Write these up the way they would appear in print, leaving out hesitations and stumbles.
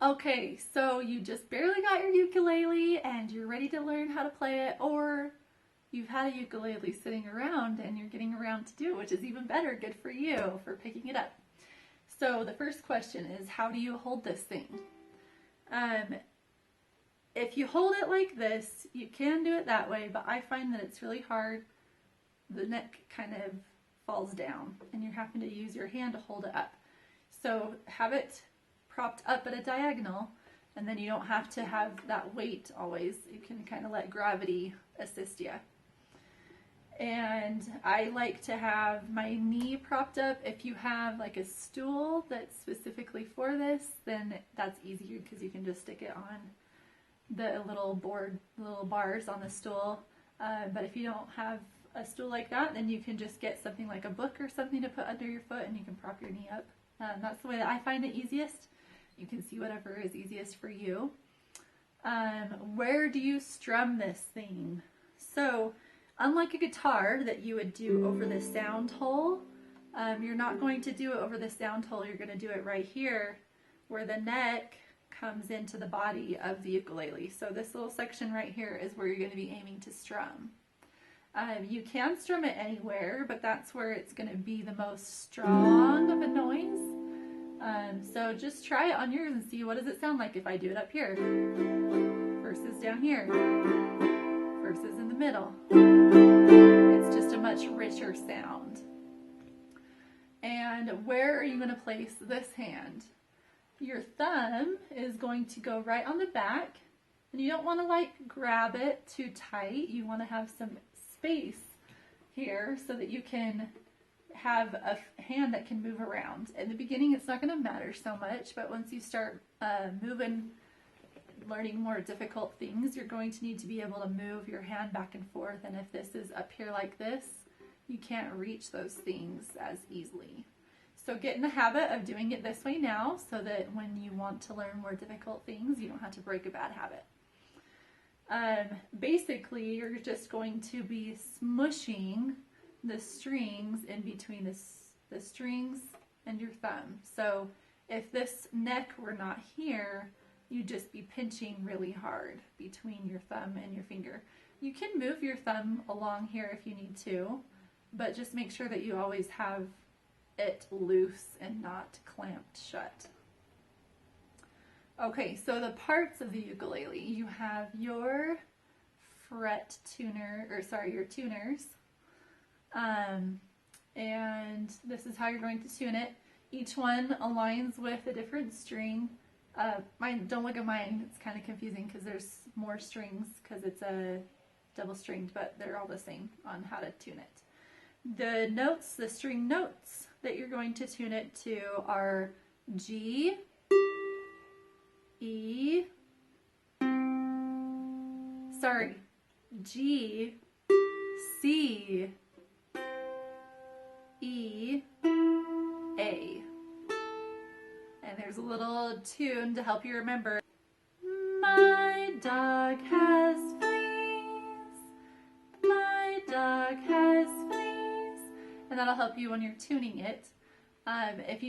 Okay, so you just barely got your ukulele and you're ready to learn how to play it, or you've had a ukulele sitting around and you're getting around to do it, which is even better. Good for you for picking it up. So the first question is, how do you hold this thing? If you hold it like this, you can do it that way, but I find that it's really hard. The neck kind of falls down and you're having to use your hand to hold it up. So have it propped up at a diagonal, and then you don't have to have that weight always. You can kind of let gravity assist you. And I like to have my knee propped up. If you have like a stool that's specifically for this, then that's easier because you can just stick it on the little bars on the stool. But if you don't have a stool like that, then you can just get something like a book or something to put under your foot and you can prop your knee up. That's the way that I find it easiest. You can see whatever is easiest for you. Where do you strum this thing? So, unlike a guitar that you would do over the sound hole, you're not going to do it over the sound hole. You're going to do it right here where the neck comes into the body of the ukulele. So this little section right here is where you're going to be aiming to strum. You can strum it anywhere, but that's where it's going to be the most strong of a noise. So just try it on yours and see what does it sound like if I do it up here versus down here versus in the middle. It's just a much richer sound. And where are you going to place this hand? Your thumb is going to go right on the back, and you don't want to like grab it too tight. You want to have some space here so that you can have a hand that can move around. In the beginning it's not going to matter so much, but once you start learning more difficult things, you're going to need to be able to move your hand back and forth, and if this is up here like this, you can't reach those things as easily. So get in the habit of doing it this way now so that when you want to learn more difficult things, you don't have to break a bad habit. Basically, you're just going to be smushing the strings in between the strings and your thumb. So if this neck were not here, you'd just be pinching really hard between your thumb and your finger. You can move your thumb along here if you need to, but just make sure that you always have it loose and not clamped shut. Okay, so the parts of the ukulele, you have your fret tuner, or sorry, your tuners. And this is how you're going to tune it. Each one aligns with a different string. Don't look at mine, it's kind of confusing because there's more strings because it's a double stringed, but they're all the same on how to tune it. The notes, the string notes that you're going to tune it to are G, E, G, C, E, A. And there's a little tune to help you remember. My dog has fleas. My dog has fleas. And that'll help you when you're tuning it. If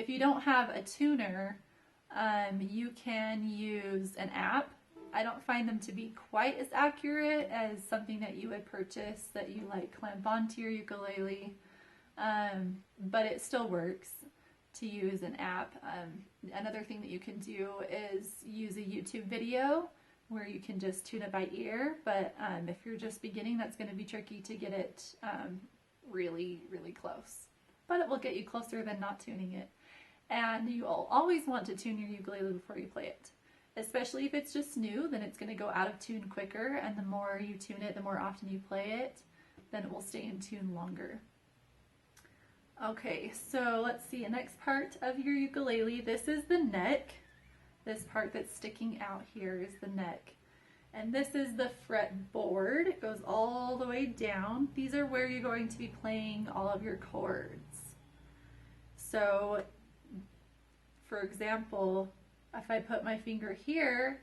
you don't have a tuner, you can use an app. I don't find them to be quite as accurate as something that you would purchase that you like clamp onto your ukulele, but it still works to use an app. Another thing that you can do is use a YouTube video where you can just tune it by ear, but if you're just beginning, that's going to be tricky to get it really, really close. But it will get you closer than not tuning it. And you'll always want to tune your ukulele before you play it. Especially if it's just new, then it's going to go out of tune quicker, and the more you tune it, the more often you play it, then it will stay in tune longer. Okay, so let's see, the next part of your ukulele, this is the neck. This part that's sticking out here is the neck. And this is the fretboard. It goes all the way down. These are where you're going to be playing all of your chords. So, for example, if I put my finger here,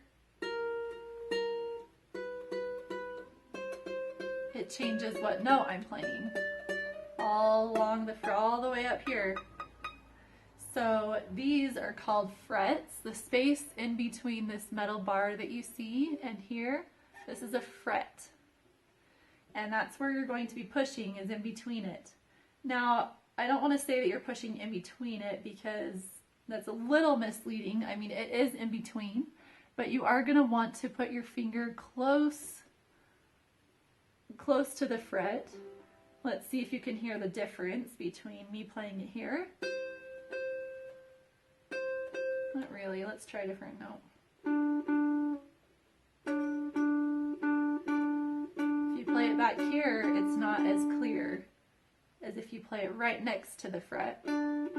it changes what note I'm playing all along all the way up here. So these are called frets. The space in between this metal bar that you see and here, this is a fret. And that's where you're going to be pushing, is in between it. Now, I don't want to say that you're pushing in between it because that's a little misleading. I mean, it is in between, but you are going to want to put your finger close to the fret. Let's see if you can hear the difference between me playing it here. Not really. Let's try a different note. If you play it back here, it's not as clear as if you play it right next to the fret. Then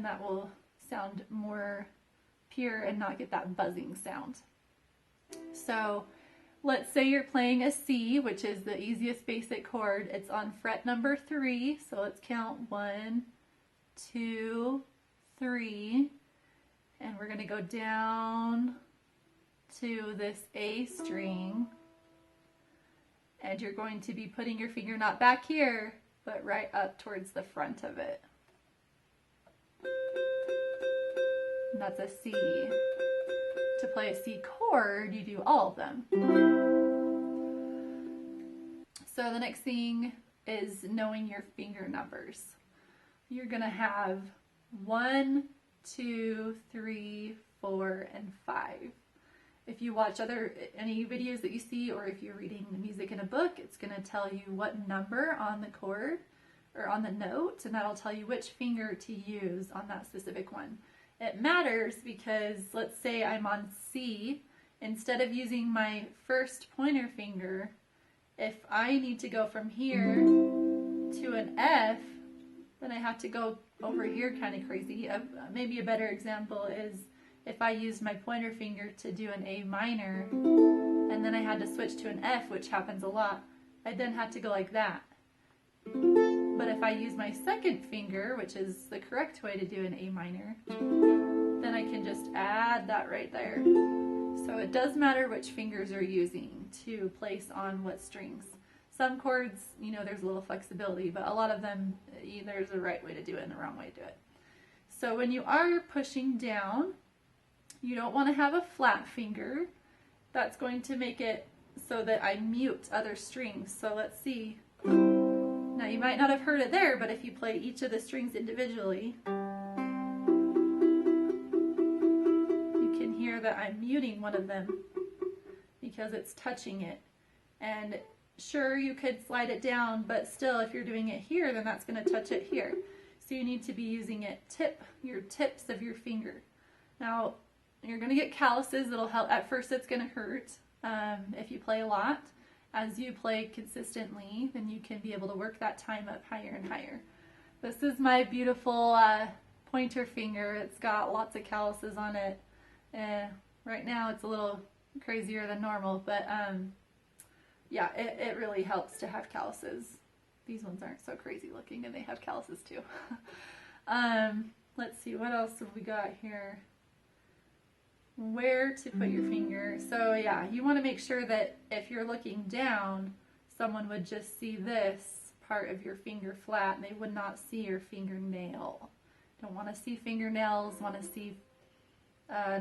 that will sound more pure and not get that buzzing sound. So let's say you're playing a C, which is the easiest basic chord. It's on fret number 3, so let's count 1, 2, 3, and we're going to go down to this A string, and you're going to be putting your finger not back here, but right up towards the front of it. And that's a C. To play a C chord, you do all of them. So the next thing is knowing your finger numbers. You're going to have 1, 2, 3, 4, and 5. If you watch any videos that you see, or if you're reading the music in a book, it's going to tell you what number on the chord or on the note, and that'll tell you which finger to use on that specific one. It matters because let's say I'm on C, instead of using my first pointer finger, if I need to go from here to an F, then I have to go over here kind of crazy. Maybe a better example is if I used my pointer finger to do an A minor, and then I had to switch to an F, which happens a lot, I then had to go like that. But if I use my second finger, which is the correct way to do an A minor, then I can just add that right there. So it does matter which fingers you're using to place on what strings. Some chords, you know, there's a little flexibility, but a lot of them, there's a right way to do it and the wrong way to do it. So when you are pushing down, you don't want to have a flat finger. That's going to make it so that I mute other strings. So let's see. Now you might not have heard it there, but if you play each of the strings individually, you can hear that I'm muting one of them because it's touching it. And sure, you could slide it down, but still, if you're doing it here, then that's going to touch it here. So you need to be using it your tips of your finger. Now, you're going to get calluses that'll help. At first, it's going to hurt if you play a lot. As you play consistently, then you can be able to work that time up higher and higher. This is my beautiful pointer finger. It's got lots of calluses on it. Right now, it's a little crazier than normal, but yeah, it really helps to have calluses. These ones aren't so crazy looking, and they have calluses too. Let's see, what else have we got here? Where to put your finger. So yeah, you want to make sure that if you're looking down, someone would just see this part of your finger flat, and they would not see your fingernail. Don't want to see fingernails, want to see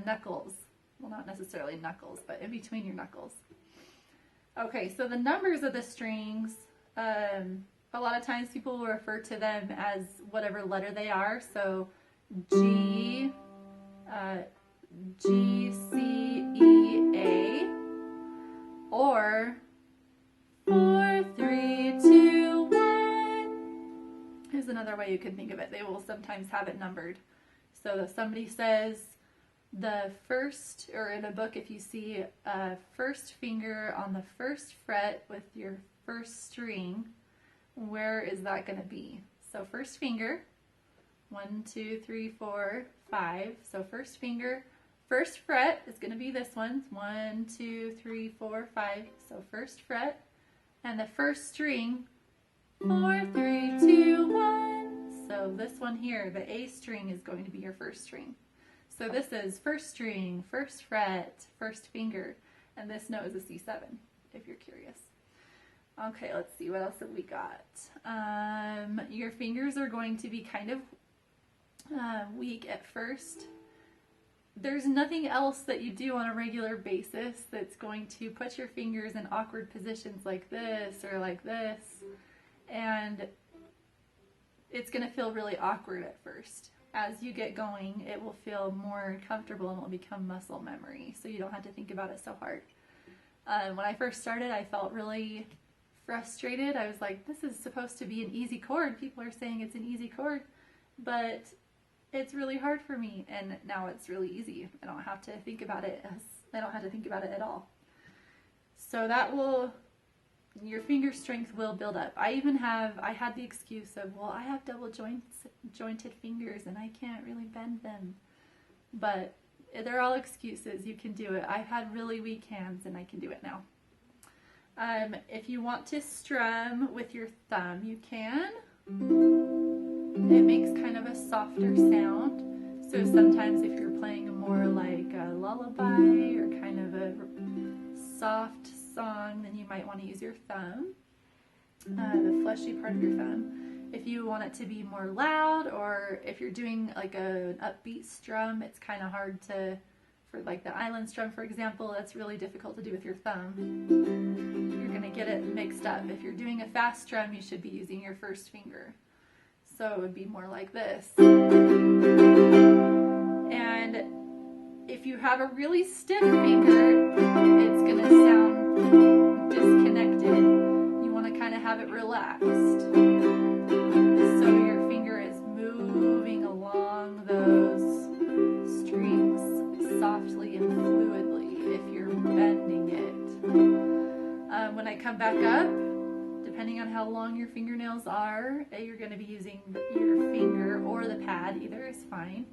knuckles. Well, not necessarily knuckles, but in between your knuckles. Okay, so the numbers of the strings, a lot of times people will refer to them as whatever letter they are. So G, G, C, E, A, or 4, 3, 2, 1. Here's another way you could think of it. They will sometimes have it numbered. So if somebody says the first, or in a book, if you see a first finger on the first fret with your first string, where is that going to be? So first finger, 1, 2, 3, 4, 5. So first finger, first fret is going to be this one. 1, 2, 3, 4, 5. So first fret. And the first string, 4, 3, 2, 1. So this one here, the A string, is going to be your first string. So this is first string, first fret, first finger. And this note is a C7, if you're curious. Okay, let's see, what else have we got? Your fingers are going to be kind of weak at first. There's nothing else that you do on a regular basis that's going to put your fingers in awkward positions like this or like this, and it's going to feel really awkward at first. As you get going, it will feel more comfortable and it will become muscle memory, so you don't have to think about it so hard. When I first started, I felt really frustrated. I was like, this is supposed to be an easy chord. People are saying it's an easy chord, but it's really hard for me, and now it's really easy. I don't have to think about it at all. So your finger strength will build up. I had the excuse of, well, I have double jointed fingers and I can't really bend them. But they're all excuses. You can do it. I've had really weak hands and I can do it now. If you want to strum with your thumb, you can. It makes kind of a softer sound. So sometimes if you're playing more like a lullaby or kind of a soft song, then you might want to use your thumb, the fleshy part of your thumb. If you want it to be more loud, or if you're doing like an upbeat strum, it's kind of hard to, for like the island strum, for example, that's really difficult to do with your thumb. You're going to get it mixed up. If you're doing a fast strum, you should be using your first finger. So it would be more like this. And if you have a really stiff finger, it's going to sound disconnected. You want to kind of have it relaxed. So your finger is moving along those strings softly and fluidly if you're bending it. When I come back up, depending on how long your fingernails are, you're going to be using your finger or the pad. Either is fine.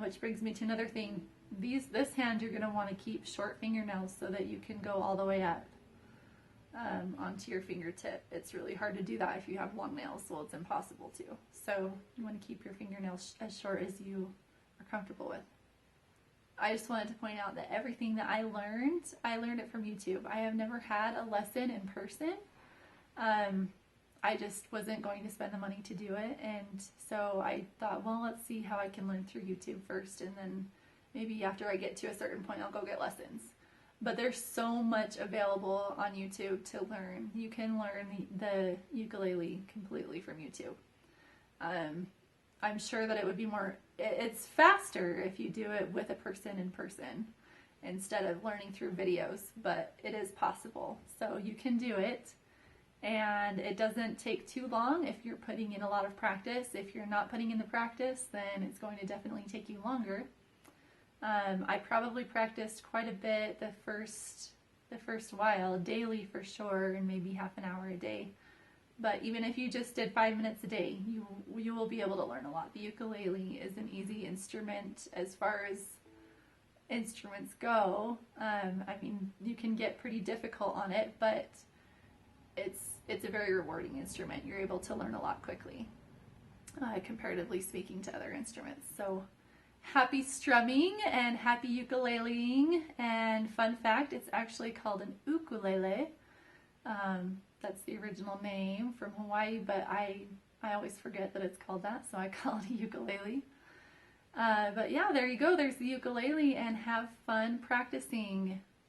Which brings me to another thing. This hand you're going to want to keep short fingernails so that you can go all the way up onto your fingertip. It's really hard to do that if you have long nails, well, it's impossible to. So you want to keep your fingernails as short as you are comfortable with. I just wanted to point out that everything that I learned it from YouTube. I have never had a lesson in person. I just wasn't going to spend the money to do it, and so I thought, well, let's see how I can learn through YouTube first, and then maybe after I get to a certain point, I'll go get lessons. But there's so much available on YouTube to learn. You can learn the ukulele completely from YouTube. I'm sure that it would be it's faster if you do it with a person in person instead of learning through videos, but it is possible. So you can do it. And it doesn't take too long if you're putting in a lot of practice. If you're not putting in the practice, then it's going to definitely take you longer. I probably practiced quite a bit the first while, daily for sure, and maybe half an hour a day. But even if you just did 5 minutes a day, you will be able to learn a lot. The ukulele is an easy instrument as far as instruments go. I mean, you can get pretty difficult on it, but it's a very rewarding instrument. You're able to learn a lot quickly, comparatively speaking to other instruments. So happy strumming and happy ukuleleing. And fun fact, it's actually called an ukulele. That's the original name from Hawaii, but I always forget that it's called that, so I call it a ukulele. But yeah, there you go. There's the ukulele, and have fun practicing.